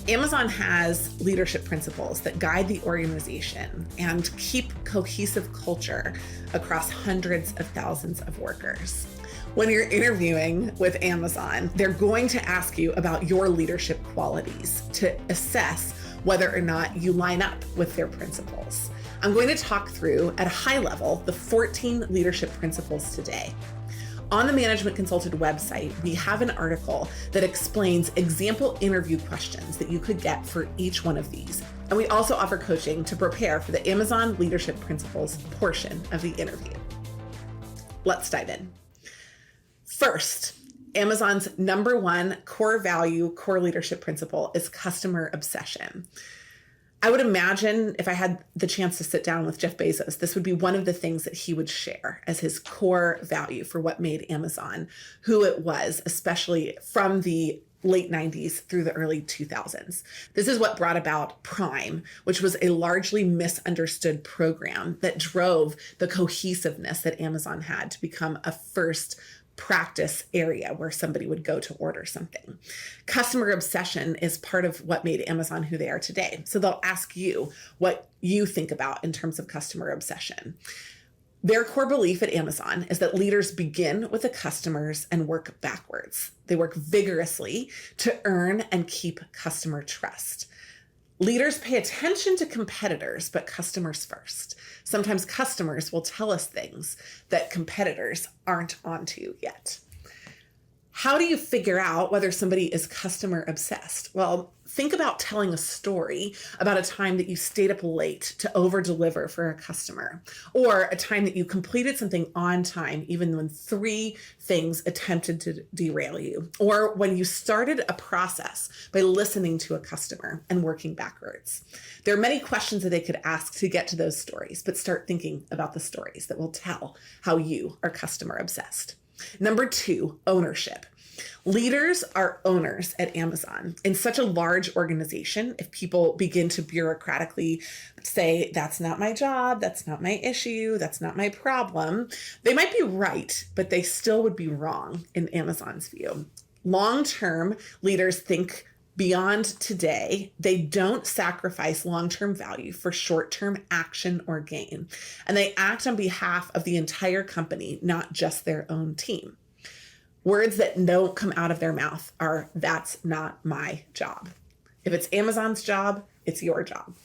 Amazon has leadership principles that guide the organization and keep cohesive culture across hundreds of thousands of workers. When you're interviewing with Amazon, they're going to ask you about your leadership qualities to assess whether or not you line up with their principles. I'm going to talk through, at a high level, the 14 leadership principles today. On the Management Consulted website, we have an article that explains example interview questions that you could get for each one of these. And we also offer coaching to prepare for the Amazon Leadership Principles portion of the interview. Let's dive in. First, Amazon's number one core value, core leadership principle is customer obsession. I would imagine if I had the chance to sit down with Jeff Bezos, this would be one of the things that he would share as his core value for what made Amazon who it was, especially from the late 90s through the early 2000s. This is what brought about Prime, which was a largely misunderstood program that drove the cohesiveness that Amazon had to become a first practice area where somebody would go to order something. Customer obsession is part of what made Amazon who they are today. So they'll ask you what you think about in terms of customer obsession. Their core belief at Amazon is that leaders begin with the customers and work backwards. They work vigorously to earn and keep customer trust. Leaders pay attention to competitors, but customers first. Sometimes customers will tell us things that competitors aren't onto yet. How do you figure out whether somebody is customer obsessed? Well, think about telling a story about a time that you stayed up late to over deliver for a customer, or a time that you completed something on time, even when 3 things attempted to derail you, or when you started a process by listening to a customer and working backwards. There are many questions that they could ask to get to those stories, but start thinking about the stories that will tell how you are customer obsessed. Number 2, ownership. Leaders are owners at Amazon. In such a large organization, if people begin to bureaucratically say, that's not my job, that's not my issue, that's not my problem, they might be right, but they still would be wrong in Amazon's view. Long-term leaders think beyond today. They don't sacrifice long-term value for short-term action or gain. And they act on behalf of the entire company, not just their own team. Words that don't come out of their mouth are, that's not my job. If it's Amazon's job, it's your job.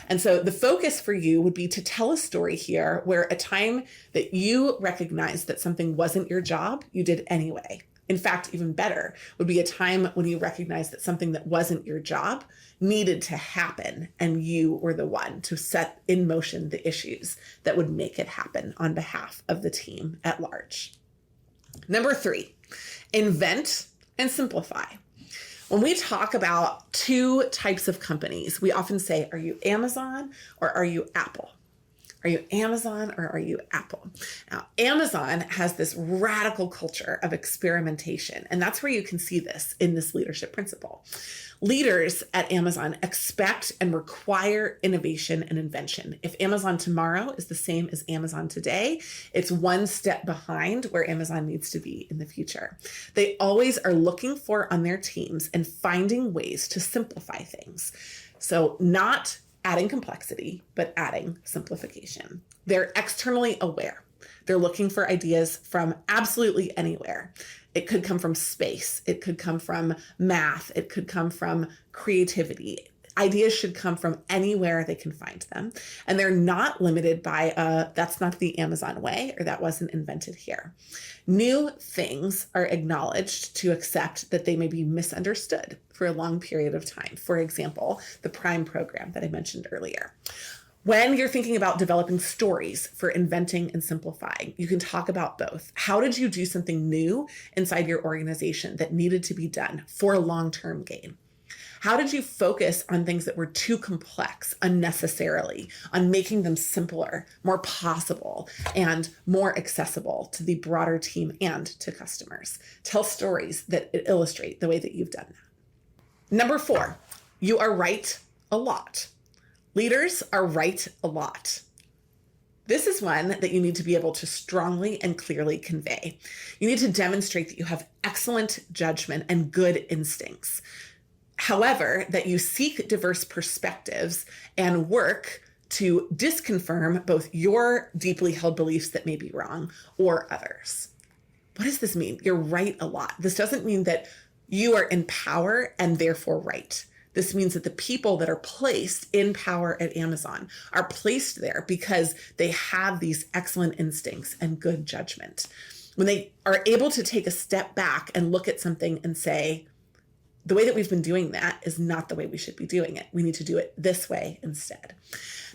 And so the focus for you would be to tell a story here where a time that you recognized that something wasn't your job, you did anyway. In fact, even better would be a time when you recognized that something that wasn't your job needed to happen, and you were the one to set in motion the issues that would make it happen on behalf of the team at large. Number 3, invent and simplify. When we talk about 2 types of companies, we often say, are you Amazon or are you Apple? Are you Amazon or are you Apple? Now, Amazon has this radical culture of experimentation, and that's where you can see this in this leadership principle. Leaders at Amazon expect and require innovation and invention. If Amazon tomorrow is the same as Amazon today, it's one step behind where Amazon needs to be in the future. They always are looking for on their teams and finding ways to simplify things. So not adding complexity, but adding simplification. They're externally aware. They're looking for ideas from absolutely anywhere. It could come from space. It could come from math. It could come from creativity. Ideas should come from anywhere they can find them. And they're not limited by, that's not the Amazon way, or that wasn't invented here. New things are acknowledged to accept that they may be misunderstood for a long period of time. For example, the Prime program that I mentioned earlier. When you're thinking about developing stories for inventing and simplifying, you can talk about both. How did you do something new inside your organization that needed to be done for long-term gain? How did you focus on things that were too complex unnecessarily, on making them simpler, more possible, and more accessible to the broader team and to customers? Tell stories that illustrate the way that you've done that. Number 4, you are right a lot. Leaders are right a lot. This is one that you need to be able to strongly and clearly convey. You need to demonstrate that you have excellent judgment and good instincts. However, that you seek diverse perspectives and work to disconfirm both your deeply held beliefs that may be wrong or others. What does this mean? You're right a lot. This doesn't mean that you are in power and therefore right. This means that the people that are placed in power at Amazon are placed there because they have these excellent instincts and good judgment. When they are able to take a step back and look at something and say, the way that we've been doing that is not the way we should be doing it. We need to do it this way instead.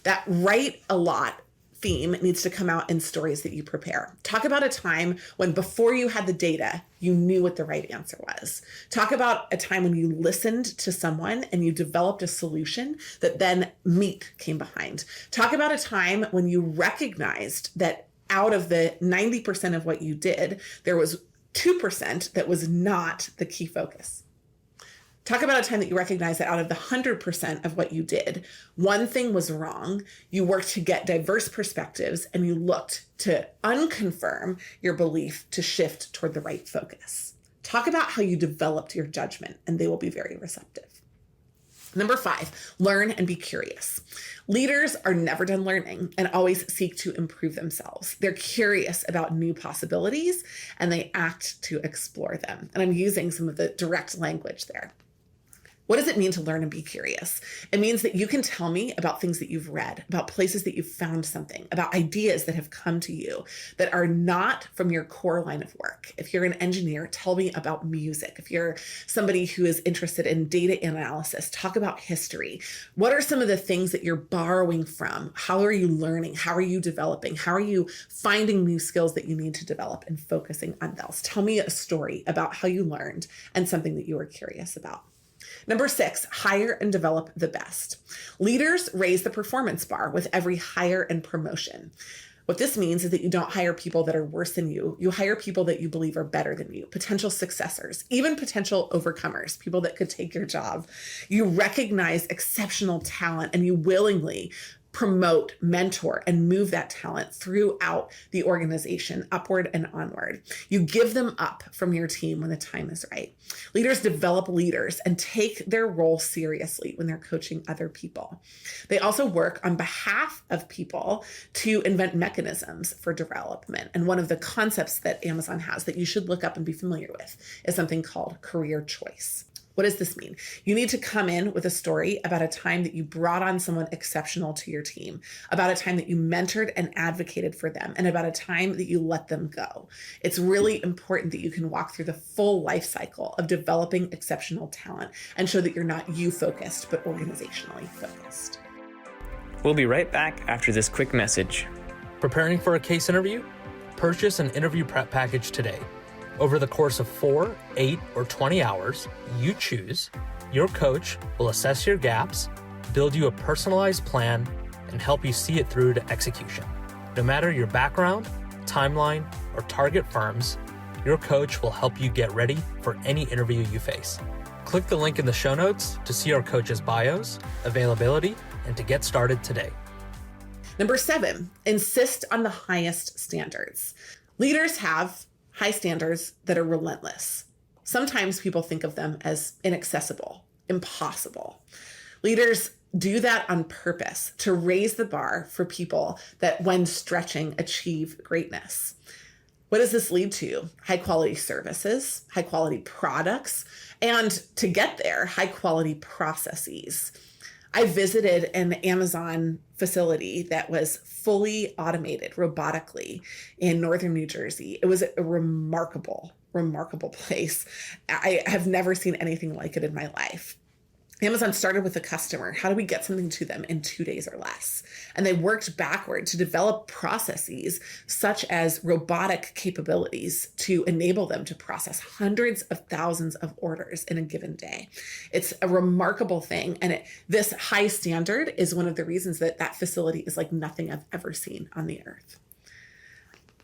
That right a lot theme needs to come out in stories that you prepare. Talk about a time when before you had the data, you knew what the right answer was. Talk about a time when you listened to someone and you developed a solution that then meat came behind. Talk about a time when you recognized that out of the 90% of what you did, there was 2% that was not the key focus. Talk about a time that you recognize that out of the 100% of what you did, one thing was wrong. You worked to get diverse perspectives and you looked to unconfirm your belief to shift toward the right focus. Talk about how you developed your judgment and they will be very receptive. Number 5, learn and be curious. Leaders are never done learning and always seek to improve themselves. They're curious about new possibilities and they act to explore them. And I'm using some of the direct language there. What does it mean to learn and be curious? It means that you can tell me about things that you've read, about places that you've found something, about ideas that have come to you that are not from your core line of work. If you're an engineer, tell me about music. If you're somebody who is interested in data analysis, talk about history. What are some of the things that you're borrowing from? How are you learning? How are you developing? How are you finding new skills that you need to develop and focusing on those? Tell me a story about how you learned and something that you were curious about. Number 6, hire and develop the best. Leaders raise the performance bar with every hire and promotion. What this means is that you don't hire people that are worse than you. You hire people that you believe are better than you, potential successors, even potential overcomers, people that could take your job. You recognize exceptional talent and you willingly promote, mentor, and move that talent throughout the organization, upward and onward. You give them up from your team when the time is right. Leaders develop leaders and take their role seriously when they're coaching other people. They also work on behalf of people to invent mechanisms for development. And one of the concepts that Amazon has that you should look up and be familiar with is something called career choice. What does this mean? You need to come in with a story about a time that you brought on someone exceptional to your team, about a time that you mentored and advocated for them, and about a time that you let them go. It's really important that you can walk through the full life cycle of developing exceptional talent and show that you're not you focused, but organizationally focused. We'll be right back after this quick message. Preparing for a case interview? Purchase an interview prep package today. Over the course of 4, 8, or 20 hours, you choose. Your coach will assess your gaps, build you a personalized plan, and help you see it through to execution. No matter your background, timeline, or target firms, your coach will help you get ready for any interview you face. Click the link in the show notes to see our coaches' bios, availability, and to get started today. Number 7, insist on the highest standards. Leaders have high standards that are relentless. Sometimes people think of them as inaccessible, impossible. Leaders do that on purpose to raise the bar for people that when stretching achieve greatness. What does this lead to? High quality services, high quality products, and to get there, high quality processes. I visited an Amazon facility that was fully automated robotically in northern New Jersey. It was a remarkable place. I have never seen anything like it in my life. Amazon started with a customer. How do we get something to them in 2 days or less? And they worked backward to develop processes such as robotic capabilities to enable them to process hundreds of thousands of orders in a given day. It's a remarkable thing. And this high standard is one of the reasons that that facility is like nothing I've ever seen on the earth.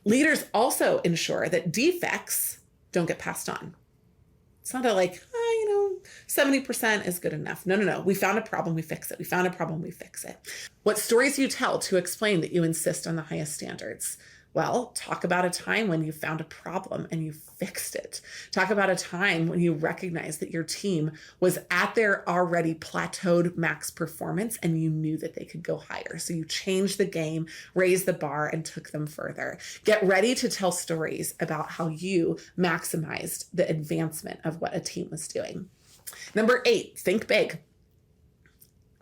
Leaders also ensure that defects don't get passed on. It's not 70% is good enough. No. We found a problem, we fix it. We found a problem, we fix it. What stories you tell to explain that you insist on the highest standards? Well, talk about a time when you found a problem and you fixed it. Talk about a time when you recognized that your team was at their already plateaued max performance and you knew that they could go higher. So you changed the game, raised the bar, and took them further. Get ready to tell stories about how you maximized the advancement of what a team was doing. Number 8, think big.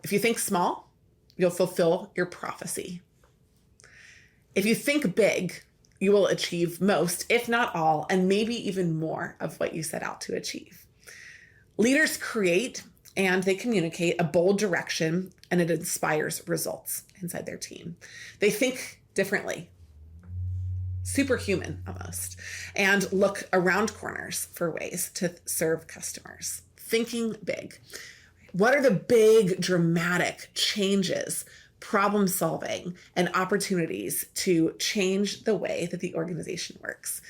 If you think small, you'll fulfill your prophecy. If you think big, you will achieve most, if not all, and maybe even more of what you set out to achieve. Leaders create and they communicate a bold direction, and it inspires results inside their team. They think differently, superhuman almost, and look around corners for ways to serve customers. Thinking big. What are the big, dramatic changes, problem solving, and opportunities to change the way that the organization works?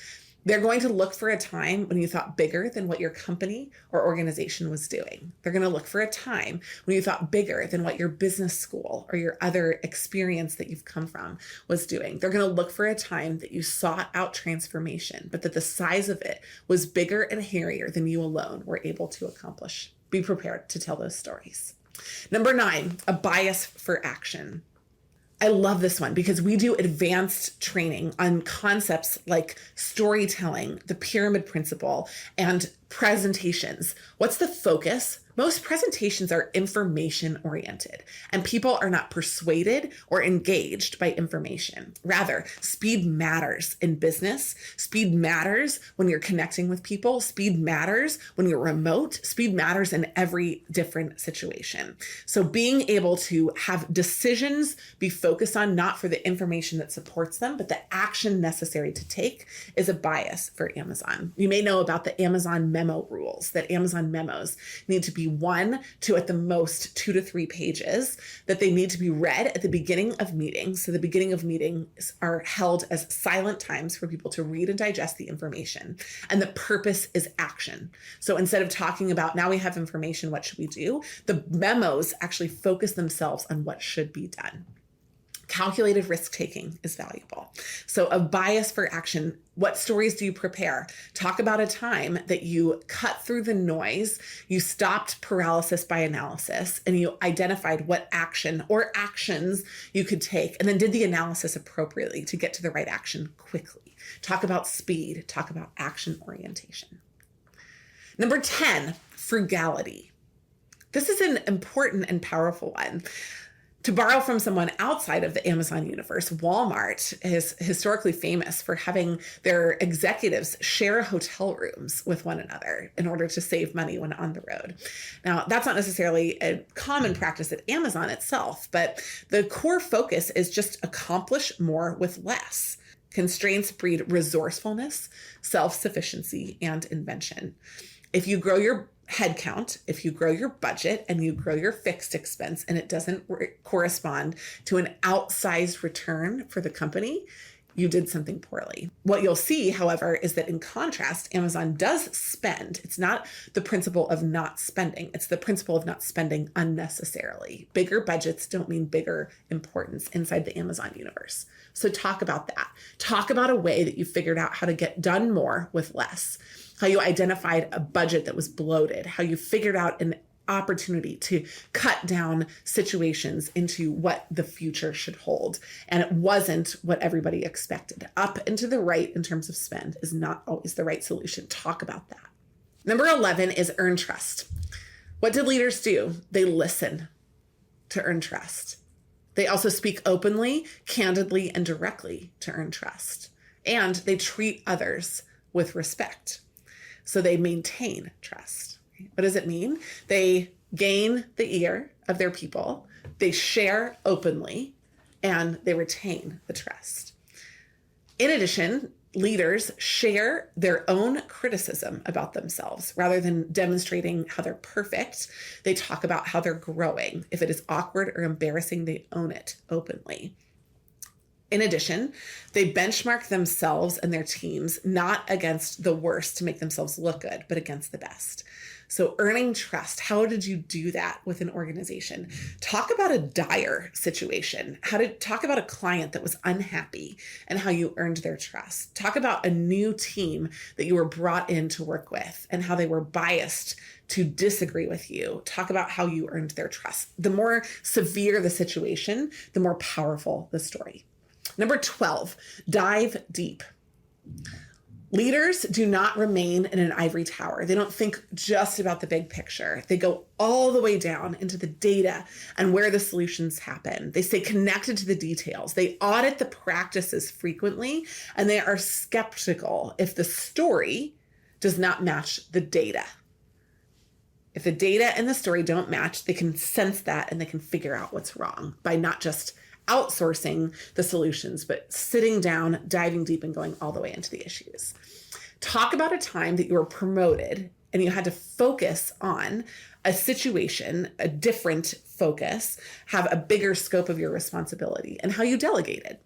They're going to look for a time when you thought bigger than what your company or organization was doing. They're going to look for a time when you thought bigger than what your business school or your other experience that you've come from was doing. They're going to look for a time that you sought out transformation, but that the size of it was bigger and hairier than you alone were able to accomplish. Be prepared to tell those stories. Number 9, a bias for action. I love this one because we do advanced training on concepts like storytelling, the pyramid principle, and presentations. What's the focus? Most presentations are information oriented, and people are not persuaded or engaged by information. Rather, speed matters in business. Speed matters when you're connecting with people. Speed matters when you're remote. Speed matters in every different situation. So being able to have decisions be focused on not for the information that supports them, but the action necessary to take is a bias for Amazon. You may know about the Amazon memo rules, that Amazon memos need to be 1 to at the most 2 to 3 pages, that they need to be read at the beginning of meetings. So the beginning of meetings are held as silent times for people to read and digest the information. And the purpose is action. So instead of talking about now we have information, what should we do? The memos actually focus themselves on what should be done. Calculated risk-taking is valuable. So a bias for action. What stories do you prepare? Talk about a time that you cut through the noise, you stopped paralysis by analysis, and you identified what action or actions you could take, and then did the analysis appropriately to get to the right action quickly. Talk about speed. Talk about action orientation. Number 10, frugality. This is an important and powerful one. To borrow from someone outside of the Amazon universe, Walmart is historically famous for having their executives share hotel rooms with one another in order to save money when on the road. Now, that's not necessarily a common practice at Amazon itself, but the core focus is just accomplish more with less. Constraints breed resourcefulness, self-sufficiency, and invention. If you grow your headcount, if you grow your budget and you grow your fixed expense and it doesn't correspond to an outsized return for the company, you did something poorly. What you'll see, however, is that in contrast, Amazon does spend. It's not the principle of not spending. It's the principle of not spending unnecessarily. Bigger budgets don't mean bigger importance inside the Amazon universe. So talk about that. Talk about a way that you figured out how to get done more with less. How you identified a budget that was bloated, how you figured out an opportunity to cut down situations into what the future should hold. And it wasn't what everybody expected. Up and to the right in terms of spend is not always the right solution. Talk about that. Number 11 is earn trust. What did leaders do? They listen to earn trust. They also speak openly, candidly, and directly to earn trust. And they treat others with respect. So they maintain trust. What does it mean? They gain the ear of their people, they share openly, and they retain the trust. In addition, leaders share their own criticism about themselves. Rather than demonstrating how they're perfect, they talk about how they're growing. If it is awkward or embarrassing, they own it openly. In addition, they benchmark themselves and their teams not against the worst to make themselves look good, but against the best. So earning trust, how did you do that with an organization? Talk about a dire situation. Talk about a client that was unhappy and how you earned their trust. Talk about a new team that you were brought in to work with and how they were biased to disagree with you. Talk about how you earned their trust. The more severe the situation, the more powerful the story. Number 12, dive deep. Leaders do not remain in an ivory tower. They don't think just about the big picture. They go all the way down into the data and where the solutions happen. They stay connected to the details. They audit the practices frequently, and they are skeptical if the story does not match the data. If the data and the story don't match, they can sense that and they can figure out what's wrong by not just outsourcing the solutions, but sitting down, diving deep, and going all the way into the issues. Talk about a time that you were promoted and you had to focus on a situation, a different focus, have a bigger scope of your responsibility, and how you delegated.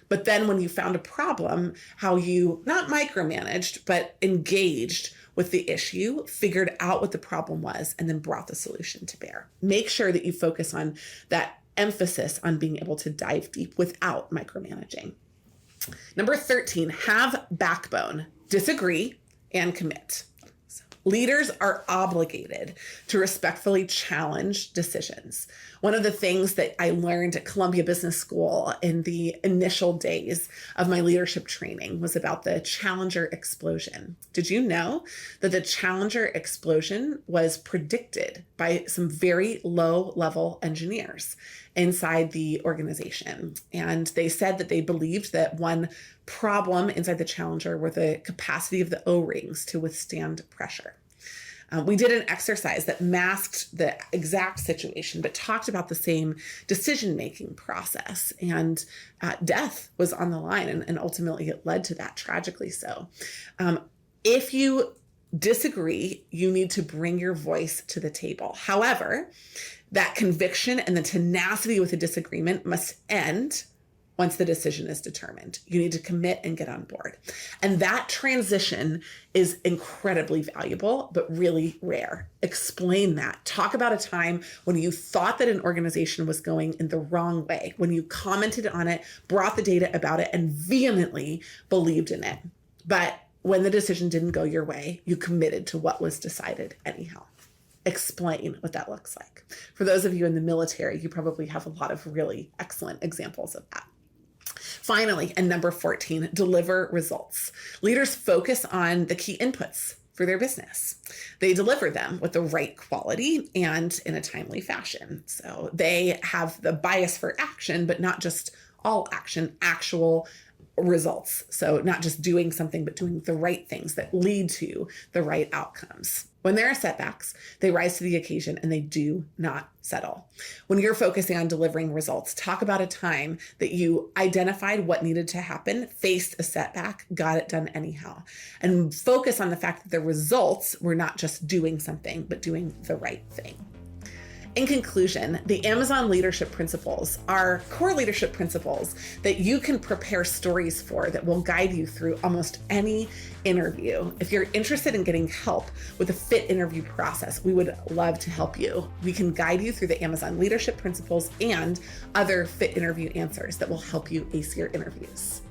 But then when you found a problem, how you not micromanaged, but engaged with the issue, figured out what the problem was, and then brought the solution to bear. Make sure that you focus on that emphasis on being able to dive deep without micromanaging. Number 13, have backbone, disagree, and commit. Leaders are obligated to respectfully challenge decisions. One of the things that I learned at Columbia Business School in the initial days of my leadership training was about the Challenger explosion. Did you know that the Challenger explosion was predicted by some very low-level engineers inside the organization? And they said that they believed that one problem inside the Challenger were the capacity of the O-rings to withstand pressure. We did an exercise that masked the exact situation, but talked about the same decision-making process. And death was on the line, and ultimately it led to that, tragically so. If you disagree, you need to bring your voice to the table. However, that conviction and the tenacity with a disagreement must end once the decision is determined. You need to commit and get on board. And that transition is incredibly valuable, but really rare. Explain that. Talk about a time when you thought that an organization was going in the wrong way, when you commented on it, brought the data about it, and vehemently believed in it. But when the decision didn't go your way, you committed to what was decided anyhow. Explain what that looks like. For those of you in the military, you probably have a lot of really excellent examples of that. Finally, and number 14, deliver results. Leaders focus on the key inputs for their business. They deliver them with the right quality and in a timely fashion. So they have the bias for action, but not just all action, actual results. So not just doing something, but doing the right things that lead to the right outcomes. When there are setbacks, they rise to the occasion and they do not settle. When you're focusing on delivering results, talk about a time that you identified what needed to happen, faced a setback, got it done anyhow, and focus on the fact that the results were not just doing something, but doing the right thing. In conclusion, the Amazon leadership principles are core leadership principles that you can prepare stories for that will guide you through almost any interview. If you're interested in getting help with the fit interview process, we would love to help you. We can guide you through the Amazon leadership principles and other fit interview answers that will help you ace your interviews.